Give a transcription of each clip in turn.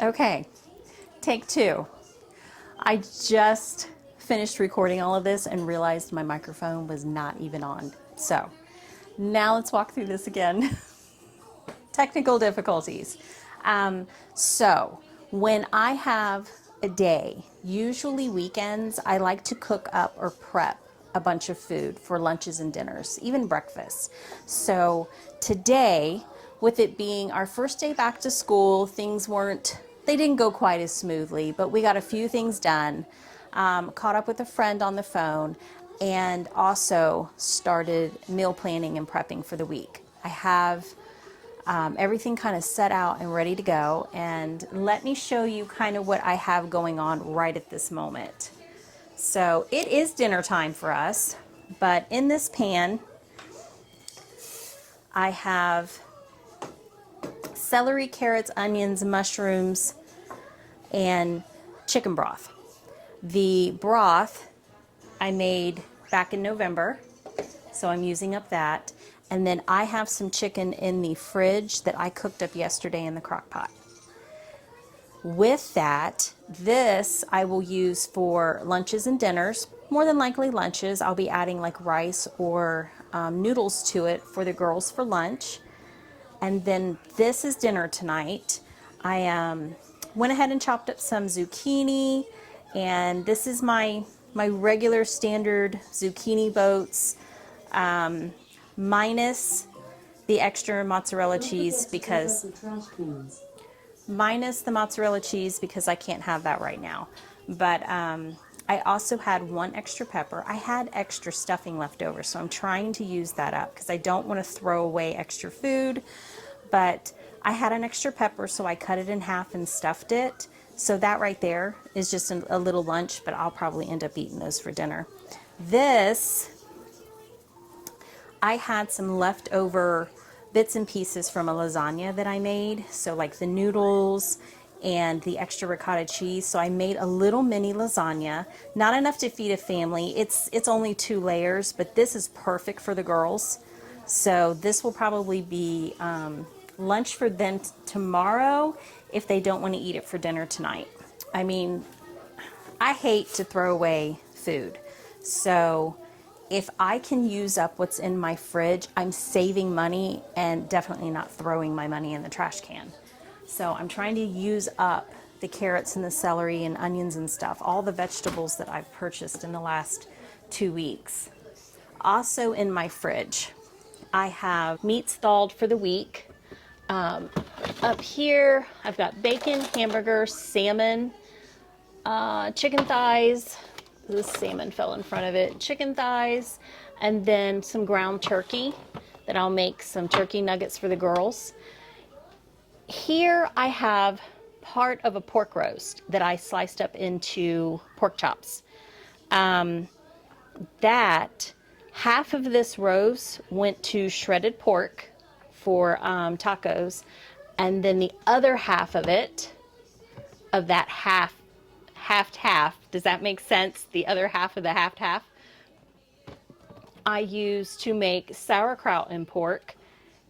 Okay, take two. I just finished recording all of this and realized my microphone was not even on. So now let's walk through this again. Technical difficulties. So when I have a day, usually weekends, I like to cook up or prep a bunch of food for lunches and dinners, even breakfast. So today, with it being our first day back to school, they didn't go quite as smoothly, but we got a few things done. Caught up with a friend on the phone, and also started meal planning and prepping for the week. I have everything kind of set out and ready to go, and let me show you kind of what I have going on right at this moment. So it is dinner time for us, but in this pan I have celery, carrots, onions, mushrooms, and chicken broth. The broth I made back in November, so I'm using up that. And then I have some chicken in the fridge that I cooked up yesterday in the crock pot. With that, this I will use for lunches and dinners. More than likely lunches. I'll be adding like rice or noodles to it for the girls for lunch. And then this is dinner tonight. I went ahead and chopped up some zucchini, and this is my regular standard zucchini boats, minus the extra mozzarella cheese because I can't have that right now. But I also had one extra pepper. I had extra stuffing left over, so I'm trying to use that up because I don't want to throw away extra food. But I had an extra pepper, so I cut it in half and stuffed it. So that right there is just a little lunch, but I'll probably end up eating those for dinner. This, I had some leftover bits and pieces from a lasagna that I made. So like the noodles and the extra ricotta cheese. So I made a little mini lasagna, not enough to feed a family. It's only 2 layers, but this is perfect for the girls. So this will probably be lunch for them tomorrow if they don't want to eat it for dinner tonight. I mean, I hate to throw away food. So if I can use up what's in my fridge, I'm saving money and definitely not throwing my money in the trash can. So I'm trying to use up the carrots and the celery and onions and stuff, all the vegetables that I've purchased in the last 2 weeks. Also in my fridge, I have meat stalled for the week. Up here, I've got bacon, hamburger, salmon, chicken thighs. The salmon fell in front of it. Chicken thighs, and then some ground turkey that I'll make some turkey nuggets for the girls. Here I have part of a pork roast that I sliced up into pork chops. That half of this roast went to shredded pork for tacos, and then the other half of it, of that half, does that make sense? The other half of the half, I used to make sauerkraut and pork,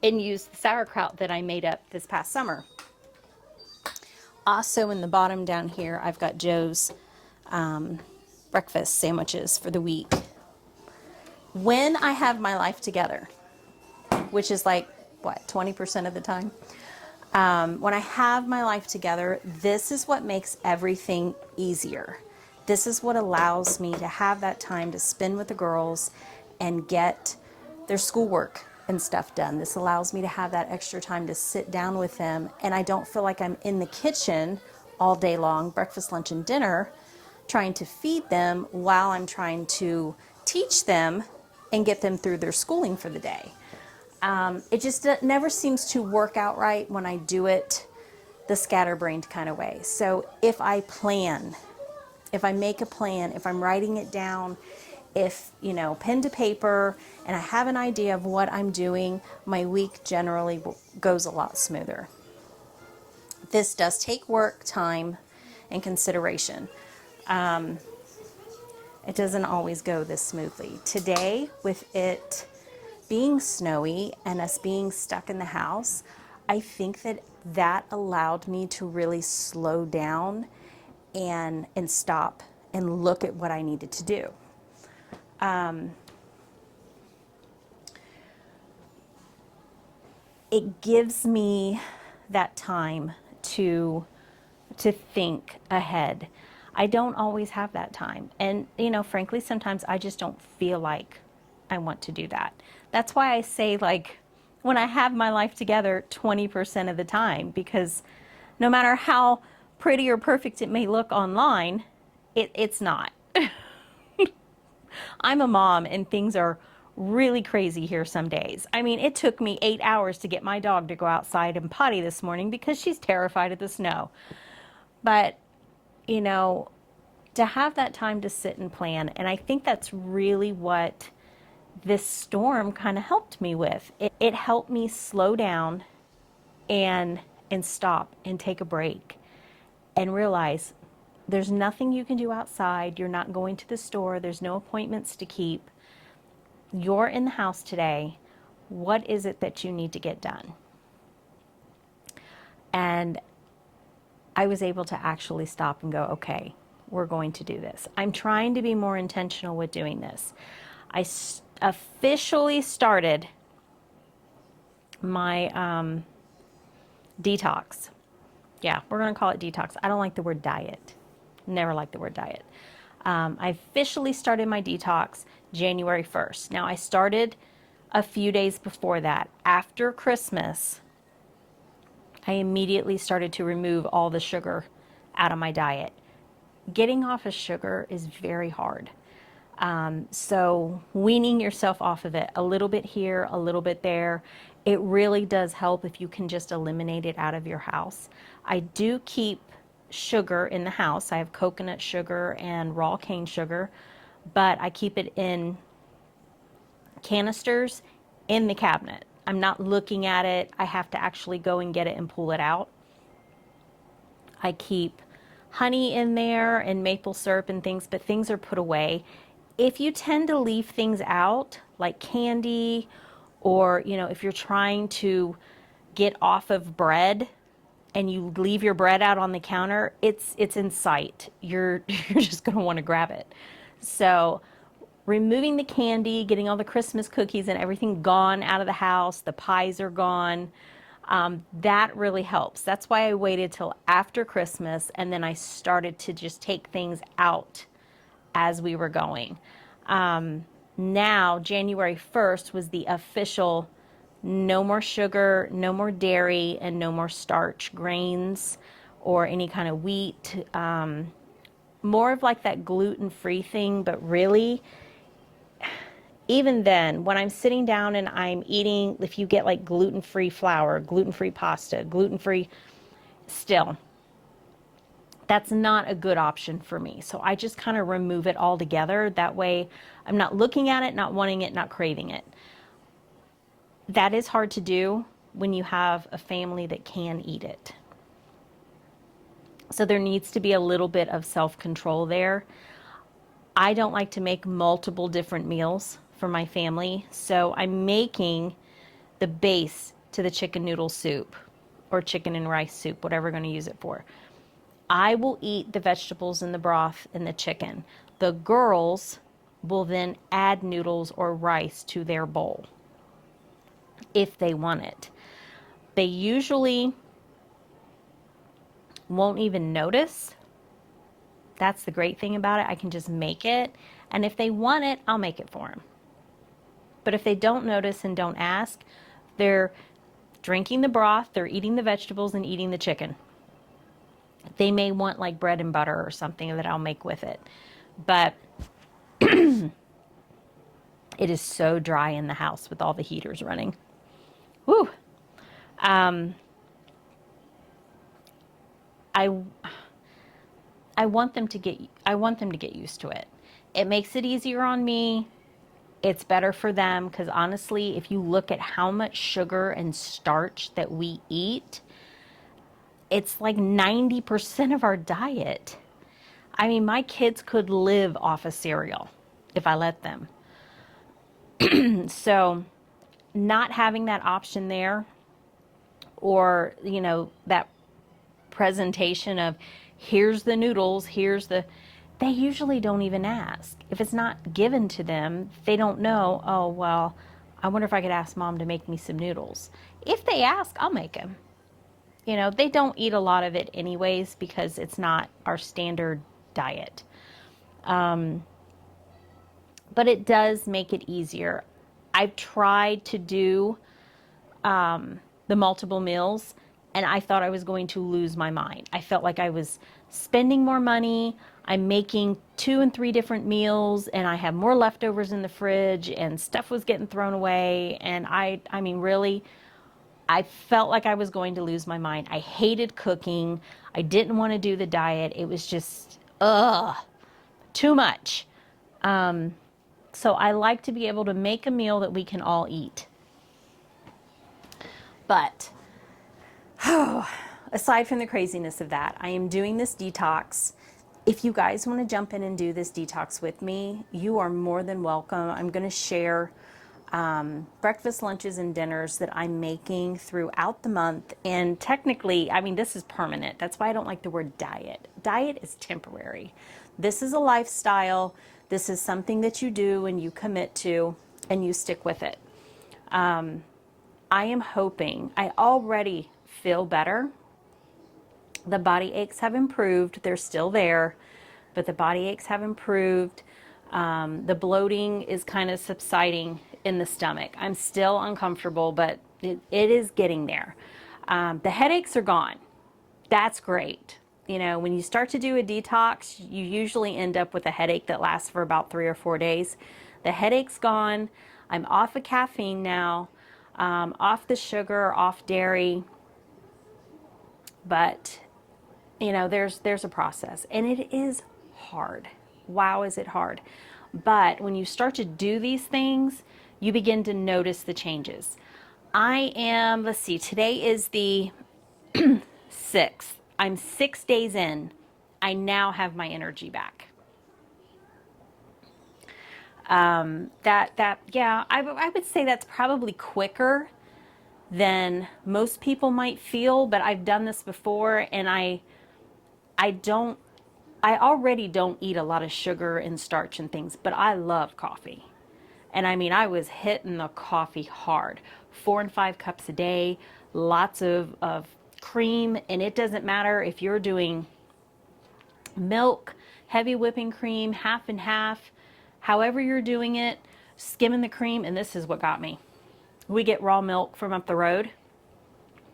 and used the sauerkraut that I made up this past summer. Also in the bottom down here, I've got Joe's breakfast sandwiches for the week. When I have my life together, which is like, what, 20% of the time? When I have my life together, this is what makes everything easier. This is what allows me to have that time to spend with the girls and get their schoolwork and stuff done. This allows me to have that extra time to sit down with them, and I don't feel like I'm in the kitchen all day long, breakfast, lunch, and dinner, trying to feed them while I'm trying to teach them and get them through their schooling for the day. It just never seems to work out right when I do it the scatterbrained kind of way. So if I plan, if I make a plan, if I'm writing it down, if, pen to paper, and I have an idea of what I'm doing, my week generally goes a lot smoother. This does take work, time, and consideration. It doesn't always go this smoothly. Today, with it being snowy and us being stuck in the house, I think that that allowed me to really slow down and stop and look at what I needed to do. It gives me that time to think ahead. I don't always have that time. And, you know, frankly, sometimes I just don't feel like I want to do that. That's why I say, like, when I have my life together 20% of the time, because no matter how pretty or perfect it may look online, it's not. I'm a mom and things are really crazy here some days. I mean, it took me 8 hours to get my dog to go outside and potty this morning because she's terrified of the snow. But, you know, to have that time to sit and plan, and I think that's really what this storm kind of helped me with. It helped me slow down and stop and take a break and realize there's nothing you can do outside. You're not going to the store. There's no appointments to keep. You're in the house today. What is it that you need to get done? And I was able to actually stop and go, okay, we're going to do this. I'm trying to be more intentional with doing this. I officially started my detox. Yeah, we're going to call it detox. I don't like the word diet. Never liked the word diet. I officially started my detox January 1st. Now, I started a few days before that. After Christmas, I immediately started to remove all the sugar out of my diet. Getting off of sugar is very hard. So weaning yourself off of it, a little bit here, a little bit there, it really does help if you can just eliminate it out of your house. I do keep sugar in the house. I have coconut sugar and raw cane sugar, but I keep it in canisters in the cabinet. I'm not looking at it. I have to actually go and get it and pull it out. I keep honey in there and maple syrup and things, but things are put away. If you tend to leave things out, like candy, or, you know, if you're trying to get off of bread and you leave your bread out on the counter, it's in sight. You're just going to want to grab it. So removing the candy, getting all the Christmas cookies and everything gone out of the house, the pies are gone. That really helps. That's why I waited till after Christmas and then I started to just take things out as we were going. Now, January 1st was the official no more sugar, no more dairy, and no more starch, grains, or any kind of wheat. More of like that gluten-free thing, but really, even then, when I'm sitting down and I'm eating, if you get like gluten-free flour, gluten-free pasta, gluten-free, still, that's not a good option for me. So I just kind of remove it all together. That way I'm not looking at it, not wanting it, not craving it. That is hard to do when you have a family that can eat it. So there needs to be a little bit of self-control there. I don't like to make multiple different meals for my family, so I'm making the base to the chicken noodle soup or chicken and rice soup, whatever we're going to use it for. I will eat the vegetables and the broth and the chicken. The girls will then add noodles or rice to their bowl if they want it. They usually won't even notice. That's the great thing about it. I can just make it, and if they want it, I'll make it for them. But if they don't notice and don't ask, they're drinking the broth, they're eating the vegetables and eating the chicken. They may want like bread and butter or something that I'll make with it. But it is so dry in the house with all the heaters running. Woo! I want them to get used to it. It makes it easier on me. It's better for them because honestly, if you look at how much sugar and starch that we eat, it's like 90% of our diet. I mean, my kids could live off of cereal if I let them. So not having that option there, or, you know, that presentation of here's the noodles, they usually don't even ask. If it's not given to them, they don't know, oh, well, I wonder if I could ask mom to make me some noodles. If they ask, I'll make them. You know, they don't eat a lot of it anyways because it's not our standard diet. But it does make it easier. I've tried to do the multiple meals, and I thought I was going to lose my mind. I felt like I was spending more money. I'm making 2 and 3 different meals, and I have more leftovers in the fridge, and stuff was getting thrown away. And I mean, really, I felt like I was going to lose my mind. I hated cooking. I didn't want to do the diet. It was just, too much. So I like to be able to make a meal that we can all eat. But aside from the craziness of that, I am doing this detox. If you guys want to jump in and do this detox with me, you are more than welcome. I'm going to share breakfast, lunches, and dinners that I'm making throughout the month. And technically, I mean, this is permanent. That's why I don't like the word diet. Diet is temporary. This is a lifestyle. This is something that you do and you commit to and you stick with it. I am hoping, I already feel better. The body aches have improved. They're still there, but the body aches have improved. The bloating is kind of subsiding in the stomach. I'm still uncomfortable, but it is getting there. The headaches are gone. That's great. You know, when you start to do a detox, you usually end up with a headache that lasts for about 3 or 4 days. The headache's gone. I'm off of caffeine now. Off the sugar, off dairy, but you know, there's a process, and it is hard. Wow, is it hard? But when you start to do these things, you begin to notice the changes. Let's see, today is the 6th. I'm 6 days in. I now have my energy back. Yeah, I would say that's probably quicker than most people might feel, but I've done this before, and I already don't eat a lot of sugar and starch and things, but I love coffee. And I mean, I was hitting the coffee hard, 4 and 5 cups a day, lots of cream, and it doesn't matter if you're doing milk, heavy whipping cream, half and half, however you're doing it, skimming the cream. And this is what got me. We get raw milk from up the road.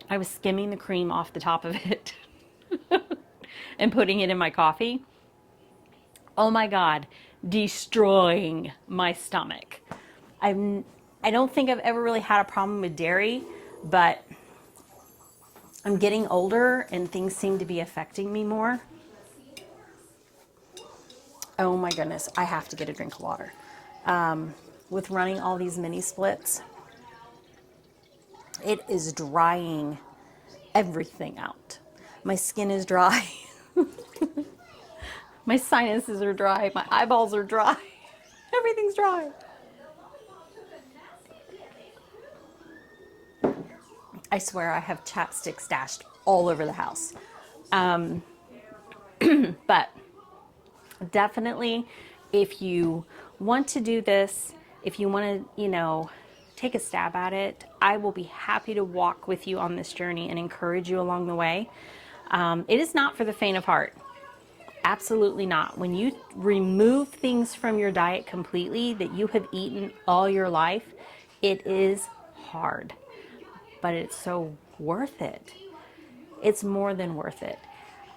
I was skimming the cream off the top of it and putting it in my coffee. Oh my God, destroying my stomach. I don't think I've ever really had a problem with dairy, but I'm getting older and things seem to be affecting me more. Oh my goodness, I have to get a drink of water. With running all these mini splits, it is drying everything out. My skin is dry. My sinuses are dry. My eyeballs are dry. Everything's dry. I swear I have chapstick stashed all over the house. But definitely, if you want to do this, if you want to, you know, take a stab at it, I will be happy to walk with you on this journey and encourage you along the way. It is not for the faint of heart. Absolutely not. When you remove things from your diet completely that you have eaten all your life, it is hard, but it's so worth it. It's more than worth it.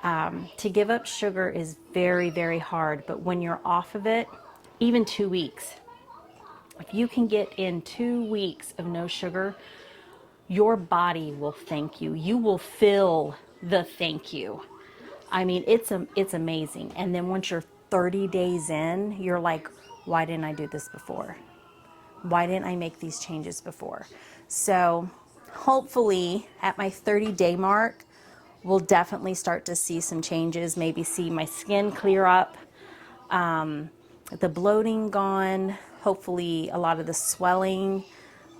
To give up sugar is very, very hard, but when you're off of it, even 2 weeks, if you can get in 2 weeks of no sugar, your body will thank you. You will feel the thank you. I mean, it's amazing. And then once you're 30 days in, you're like, why didn't I do this before? Why didn't I make these changes before? So hopefully at my 30-day mark, we'll definitely start to see some changes, maybe see my skin clear up, the bloating gone, hopefully a lot of the swelling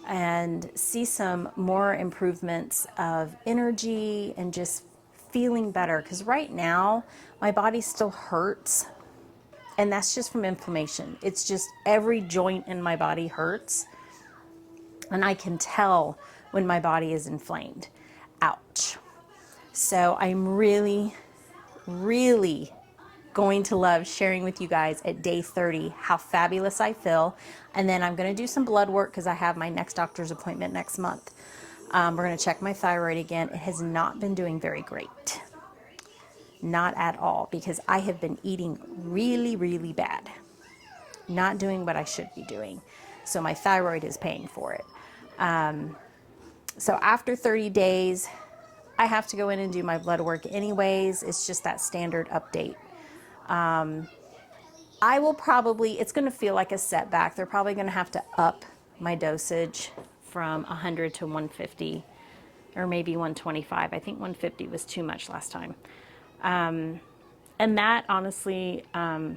and see some more improvements of energy and just feeling better. Because right now, my body still hurts, and that's just from inflammation. It's just every joint in my body hurts, and I can tell when my body is inflamed. Ouch. So I'm really, really going to love sharing with you guys at day 30 how fabulous I feel. And then I'm going to do some blood work because I have my next doctor's appointment next month. We're going to check my thyroid again. It has not been doing very great. Not at all, because I have been eating really, really bad. Not doing what I should be doing. So my thyroid is paying for it. So after 30 days, I have to go in and do my blood work anyways. It's just that standard update. I will probably, it's going to feel like a setback. They're probably going to have to up my dosage from 100 to 150 or maybe 125. I think 150 was too much last time. And that honestly, I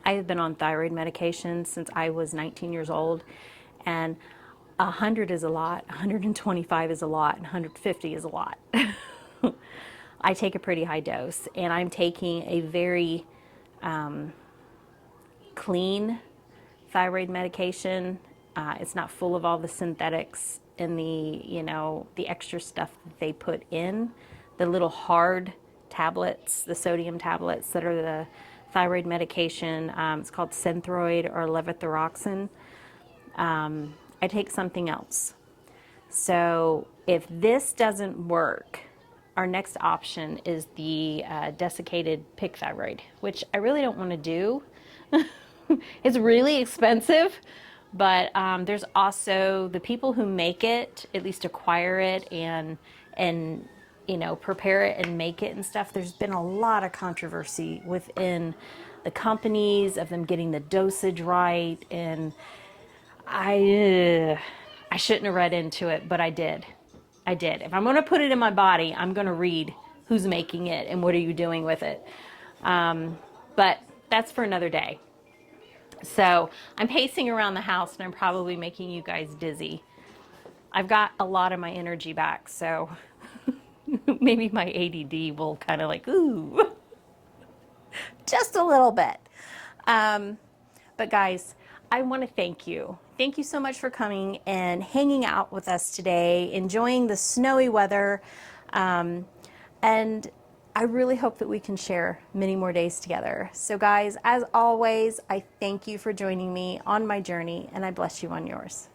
have been on thyroid medication since I was 19 years old, and 100 is a lot, 125 is a lot, and 150 is a lot. I take a pretty high dose, and I'm taking a very clean thyroid medication. It's not full of all the synthetics and the extra stuff that they put in, the little hard tablets, the sodium tablets that are the thyroid medication. It's called Synthroid or levothyroxine. I take something else. So if this doesn't work, our next option is the desiccated pig thyroid, which I really don't want to do. It's really expensive, but there's also the people who make it, at least acquire it and prepare it and make it and stuff. There's been a lot of controversy within the companies of them getting the dosage right, and I shouldn't have read into it, but I did. If I'm going to put it in my body, I'm going to read who's making it and what are you doing with it. But that's for another day. So I'm pacing around the house and I'm probably making you guys dizzy. I've got a lot of my energy back, so maybe my ADD will kind of like, ooh, just a little bit. But guys, I want to thank you. Thank you so much for coming and hanging out with us today, enjoying the snowy weather. And I really hope that we can share many more days together. So guys, as always, I thank you for joining me on my journey, and I bless you on yours.